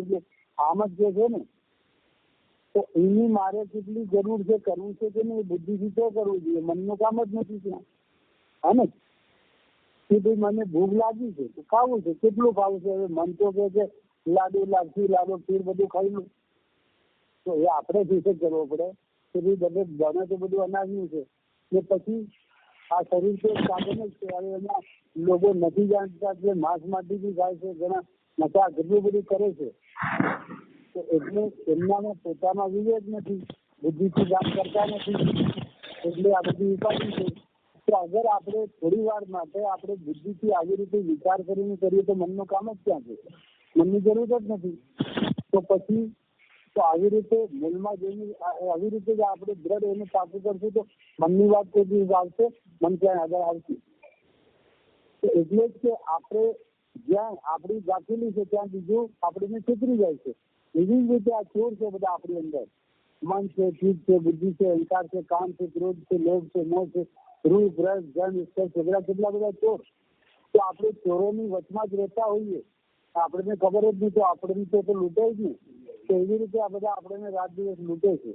એટલે આમ જ છે ને. તો એની મારે કેટલી જરૂર છે, કરવું છે કે નહીં, બુદ્ધિથી તો કરવું જોઈએ, મનનું કામ જ નથી ત્યાં. હા ને, કે ભાઈ મને ભૂખ લાગી છે તો ખાવું છે, કેટલું ખાવું છે. હવે મન તો કે લાડુ લાગતી લાડુ ખીર બધું ખાઈ લઉં, તો એ આપણે વિશે કરવો પડે કે ભાઈ બધે બને તો બધું અનાજનું છે. ને પછી આ શરીર તો સાધન જ છે. હવે એમાં લોકો નથી જાણતા કે માંસ માટે બી ખાય છે, ઘણા નશા કેટલું બધું કરે છે. તો એટલે એમનામાં પોતાના વિવેક નથી, બુદ્ધિથી કામ કરતા નથી, એટલે આ બધી ઉપાધિ છે. તો અગર આપણે થોડી વાર માટે આપણે બુદ્ધિથી આવી રીતે વિચાર કરીને કરીએ તો મનનું કામ જ ક્યાં છે, મનની જરૂર જ નથી. તો પછી તો આવી રીતે મૂળમાં જઈને આવી રીતે જ આપણે દ્રઢ એને પાકું કરશું તો મનની વાત કોઈ દિવસ આવશે, મન ક્યાં આગળ આવશે. તો એટલે જ કે આપણે જ્યાં આપણી દાખેલી છે ત્યાં બીજું આપણને છેતરી જાય છે. એવી જ રીતે આ ચોર છે બધા આપણી અંદર, મન છે, ચિત્ત છે, બુદ્ધિ છે, અહંકાર છે, કામ છે, ક્રોધ છે, લોભ છે, મોહ છે, રૂપ રસ ગંધ કેટલા બધા ચોર. તો આપણે ચોરોની વચમાં જ રહેતા હોઈએ, આપણને ખબર જ નહીં, તો આપણને તો લૂંટાય જ નહીં. તો એવી રીતે આ બધા આપણને રાત દિવસ લૂંટે છે.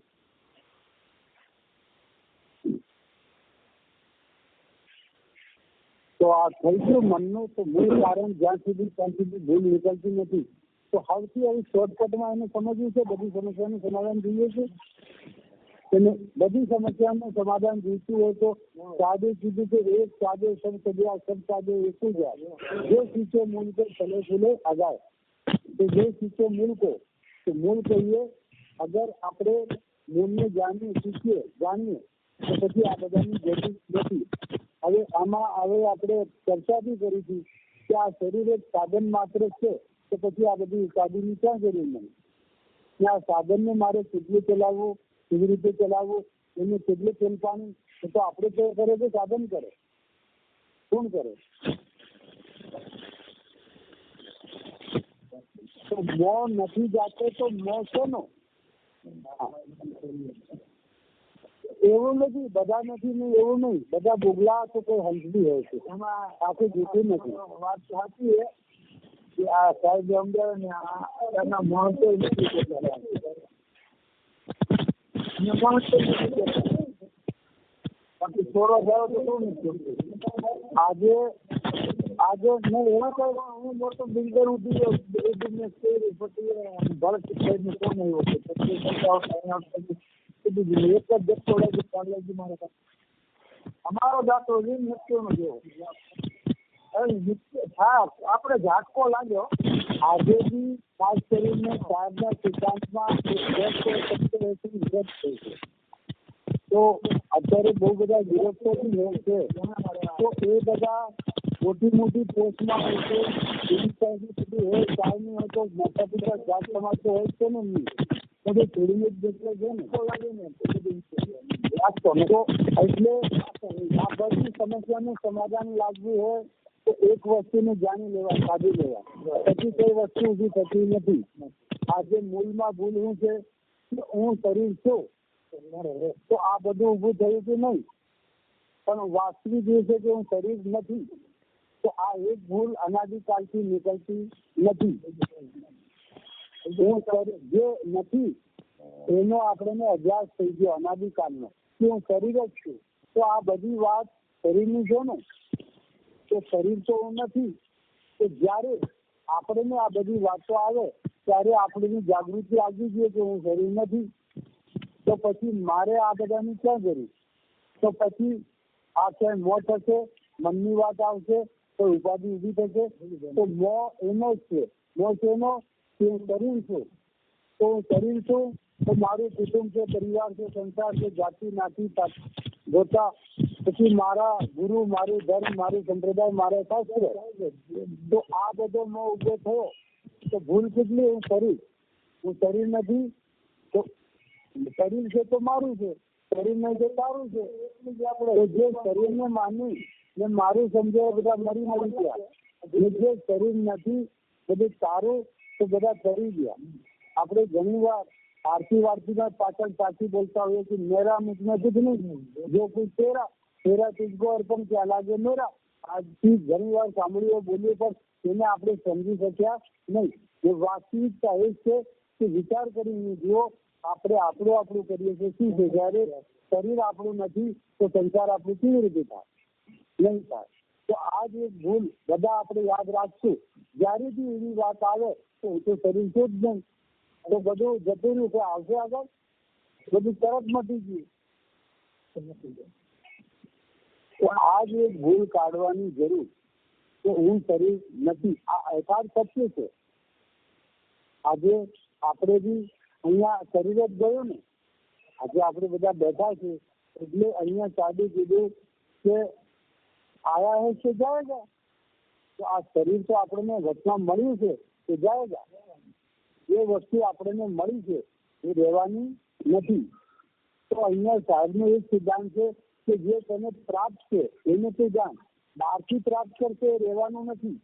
તો આ થઈ ગયું મનનું તો મૂળ કારણ, જ્યાં સુધી ભૂલ નીકળતી નથી. તો સૌથી આવી શોર્ટકટમાં એને સમજવું છે, બધી સમસ્યાનું સમાધાન જોઈએ છે. અને બધી સમસ્યાનું સમાધાન જોઈતું હોય તો સાદું કીધું કે એક સાદે સબ સજા સબ સાદે એક જાય, जो सीखे मूल को चले फूले अगाए. तो जो सीखे मूल को, तो मूल कहिए અગર આપણે મૂળને શીખીએ જાણીએ તો પછી આ બધાની જરૂર નથી. હવે આમાં આપણે ચર્ચા બી કરી હતી કે આ શરીર એક સાધન માત્ર છે, તો પછી આ બધી ઉપાધિની ક્યાં જરૂર નહીં. આ સાધનને મારે કેટલું ચલાવવું, કેવી રીતે ચલાવવું, એને કેટલું તેલ પાણી, તો આપણે તો કરે કે સાધન કરે, કોણ કરે? તો મોં નથી જાતો તો મોં શેનો? એવું નથી, બધા નથી નહીં, એવું નહીં, બધા બોગલા તો કોઈ હંસડી હોય છે, એમાં આખું જૂઠું નથી. વાત સાચી છે કે આ સાહેબ અમદાવાદ ને આના મોં તો નથી બાકી થોડો થયો તો શું નથી. આજે મેં એવું કહ્યું, હું મોટો બિલ્ડર ઉઠી બિઝનેસ કર્યું, પછી ભરત સાહેબ ને કોણ આવ્યો છે, પછી એક જ જથ્થો લાગી પાર્લેજી મારે અમારો દાખલો લઈને નક્કીનો જેવો. હા, આપણે ઝાટકો લાગ્યો આજે બી ખાસ કરીને સાહેબના સિદ્ધાંતમાં તો અત્યારે બહુ બધા વિરોધો છે. તો એ બધા મોટી પોસ્ટમાં હોય છે, હોય કાયમી હોય તો મોટા પિતા જાત સમાજ તો હોય છે ને, બધું થોડીને જ જેટલે છે ને તો એટલે આ બધી સમસ્યાનું સમાધાન લાગવું હોય તો એક વસ્તુને જાણી લેવા, સાધી લેવા, પછી કોઈ વસ્તુ ઊભી થતી નથી. આજે મૂળમાં ભૂલ શું છે, હું શરીર છું, તો આ બધું ઊભું થયું કે નહીં, પણ વાસ્તવિક એ છે કે હું શરીર નથી. તો આ એક ભૂલ અનાદિકાળથી નીકળતી નથી. હું જે નથી એનો આપણને અભ્યાસ થઈ ગયો અનાદિકાળનો કે હું શરીર જ છું. તો આ બધી વાત શરીરની છે ને, તો શરીર તો હું નથી. તો જ્યારે આપણને આ બધી વાતો આવે ત્યારે આપણને જાગૃતિ આવી જોઈએ કે હું શરીર નથી. તો પછી મારે આ બધાની ક્યાં જરૂર? તો પછી આ ક્યાંય મોં થશે, મનની વાત આવશે તો ઉપાધિ ઊભી થશે. તો મોં એનો જ છે, મોં છે એનો કે હું શરીર છું. તો હું શરીર છું તો મારું કુટુંબ છે, પરિવાર છે, સંસાર છે, જાતિ નાતી ગોતા, પછી મારા ગુરુ, મારું ધર્મ, મારું સંપ્રદાય, મારા શાસ્ત્ર. તો આ બધો મોં ઉભો થયો તો ભૂલ કેટલી? હું શરીર નથી. તો શરીર છે તો મારું છે, શરીર નહીં તો તારું છે. આપણે જે શરીરને માની ને મારું સમજે બધા મરી ગયા. જે શરીર નથી બધું તારું તો બધા તરી ગયા. આપણે ઘણી વાર આરતી વારતીમાં પાછળ સાચી બોલતા હોઈએ કે મેરા મુझमें कुछ नहीं, जो कुछ तेरा तुझको અર્પણ ક્યાં લાગે મેરા. આજથી ઘણી વાર સાંભળીએ બોલીએ પણ એને આપણે સમજી શક્યા નહીં. એ વાસ્તવિકતા એ છે કે વિચાર કરીને જુઓ, આપણે આપણું કરીએ છીએ શું છે? જયારે શરીર આપણું નથી તો સંસાર આપણું કેવી રીતે થાય? નહીં થાય. તો આ જે ભૂલ બધા આપણે યાદ રાખશું. જયારે બી એવી વાત આવે તો શરીર છે જ નહીં, તો બધું જતું રહ્યું છે, આવશે આગળ બધું તરત મટી ગયું. તો આ જે ભૂલ કાઢવાની જરૂર કે હું શરીર નથી, આ યથાર્થ સત્ય છે. આજે આપણે બી અહીંયા શરીર જ ગયું ને. આજે આપણે બધા બેઠા છે એટલે અહીંયા સાદું કીધું કે આયા હે કે જાયગા. તો આ શરીર તો આપણને વચમાં મળ્યું છે કે જાયગા. એ વસ્તુ આપણને મળી છે એ રહેવાની નથી. તો અહીંયા સાહેબનો એક સિદ્ધાંત છે કે જે તને પ્રાપ્ત છે એને તો જાણ. બહારથી પ્રાપ્ત કરશે એ રહેવાનું નથી.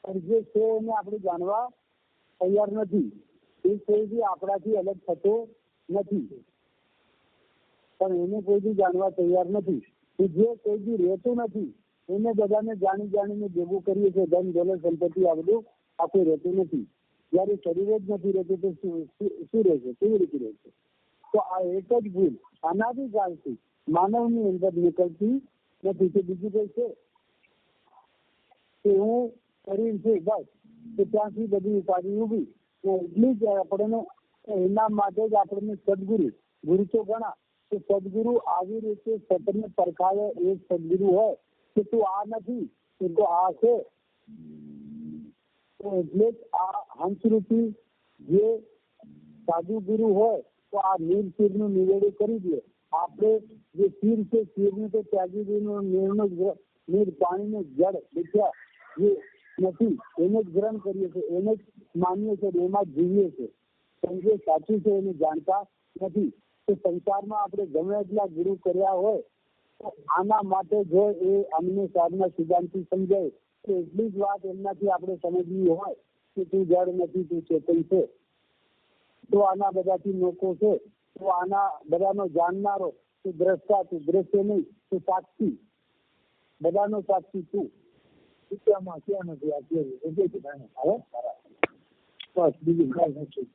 પણ જે છે એને આપણે જાણવા તૈયાર નથી. એ કોઈ બી આપણાથી અલગ થતો નથી, પણ એને કોઈ બી જાણવા તૈયાર નથી. જે કોઈ બી રહેતું નથી એને બધાને જાણીને ભેગું કરીએ છીએ. ધન દોલત સંપત્તિ આ બધું આખું રહેતું નથી. જયારે શરીર જ નથી રહેતું તો શું રહેશે? કેવી રીતે રહેશે? તો આ એક જ ભૂલ અનાદિકાળથી માનવની અંદર નીકળતી નથી. કે બીજું કઈ છે કે હું શરીર છે બસ, તો ત્યાંથી બધી ઉપાધિ ઉભી. એટલી જ આપણને એના માટે જ આપણને સદગુરુ ગુરુ તો ઘણા, કે સદગુરુ આવી રીતે સતને પરખાવે. એક સદગુરુ હોય કે તું આ નથી તો આ છે. તો એટલે જ આ હંસરૂપી જે સાધુ ગુરુ હોય તો આ નીર શિરનું નિવેડું કરી દે. આપણે જે શિર છે શિરનું તો ત્યાગી નીર પાણીનું જળ દેખ્યા જે નથી એને જ ગ્રહણ કરીએ છીએ, એને જ માનીએ છીએ, એમાં જ જીવીએ છીએ. પણ જે સાચું છે એને જાણતા નથી. તો સંસારમાં આપણે ગમે એટલા ગુરુ કર્યા હોય તો આના માટે જો એ અમને સાધના સિદ્ધાંતથી સમજાય તો એટલી જ વાત એમનાથી આપણે સમજવી હોય કે તું જળ નથી, તું ચેતન છે. તો આના બધાથી લોકો છે, તો આના બધાનો જાણનારો, તું દ્રષ્ટા, તું દ્રશ્ય નહીં, તું સાક્ષી, બધાનો સાક્ષી તું. ક્યાં નથી બસ બીજું કઈ નથી.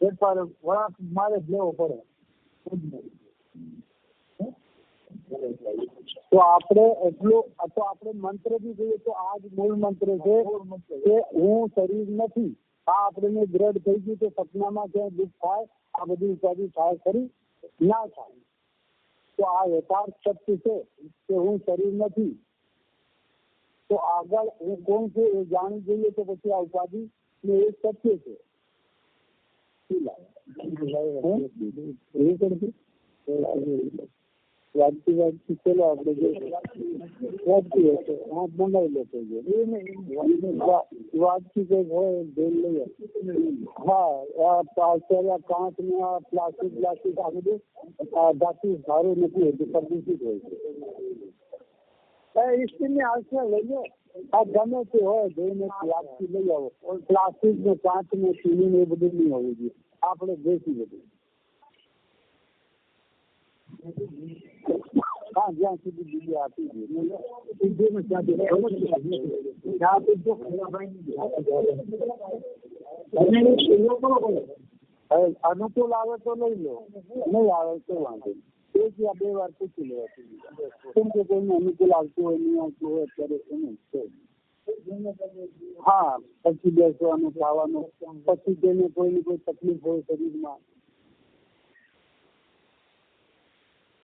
ફેરફાર વળાંક મારે જ લેવો પડે. તો આપણે એટલું તો આપણે મંત્ર બી જોઈએ તો આ જ મૂળ મંત્ર છે કે હું શરીર નથી. આ આપણને દ્રઢ થઈ ગયું તો સપનામાં ક્યાંય દુઃખ થાય, આ બધી ઉપાધિ થાય ખરી? ના થાય. તો આ યથાર્થ સત્ય છે કે હું શરીર નથી. તો આગળ હું કોણ છું એ જાણી જોઈએ તો પછી આ ઉપાધિ ને એ સત્ય છે. વાંચતી ચલો આપણે વાંચતી હશે હાથ મંગાવી લેતો વાંચતી કઈક હોય જોઈ લઈએ. હા અત્યારે કાંચ ને પ્લાસ્ટિક આ બધું ધાતુ સારું નથી હોતું, પ્રદૂષિત હોય છે. સ્ટીલની આસને લઈ લો. આ ગમે તે હોય જોઈને પ્લાસ્ટિક લઈ આવો. પ્લાસ્ટિક ને કાંચ ને ચીની ને એ બધું નહીં હોવું જોઈએ. આપણે દેશી બધું. હા જ્યાં સુધી બીજી આપી દે અનુકૂળ આવે તો લઈ લો, નહીં આવે તો વાંધો. એક યા બે વાર પૂછી લેવાથી કેમ કે કોઈને અનુકૂળ આવતું હોય નહીં આવતું હોય અત્યારે એને હા પછી બેસવાનું ખાવાનું પછી તેને કોઈની કોઈ તકલીફ હોય શરીરમાં